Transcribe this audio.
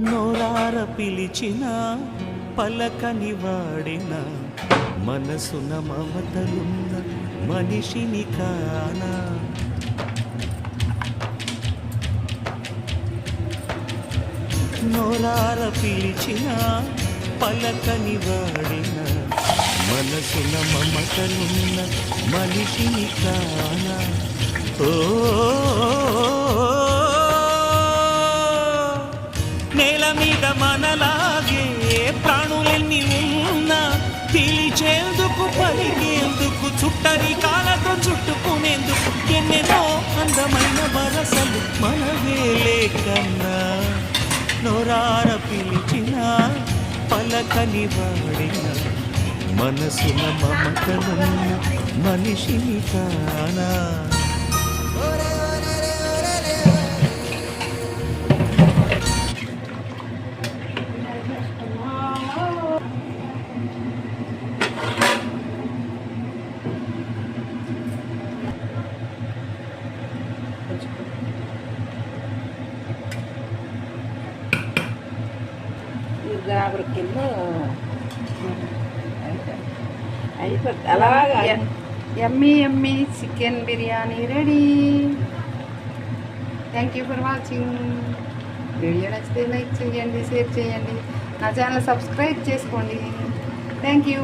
నోరార పిలిచిన పలకని వాడిన మనసున మమతలున్న మనిషిని కానా. నోరార పిలిచిన పలకని వాడిన మనసున మమతలున్న మనిషిని కానా. ఓ నేల మీద మనలాగే ప్రాణులెన్ని ఉన్నా పిలిచేందుకు పలికేందుకు చుట్టరి కాలతో చుట్టుకునేందుకు ఎన్నెన్నో అందమైన వరసలు మనవేలే కన్నా. నోరార పిలిచిన పలకని వాడిన మనసున మమతలున్న మనిషిని కానా. గాబరికిల్లో అయిపోతుంది అలాగా. Yummy yummy chicken biryani ready. Thank you for watching. Video నచ్చితే లైక్ చేయండి, షేర్ చేయండి, నా ఛానల్ సబ్స్క్రైబ్ చేసుకోండి. Thank you.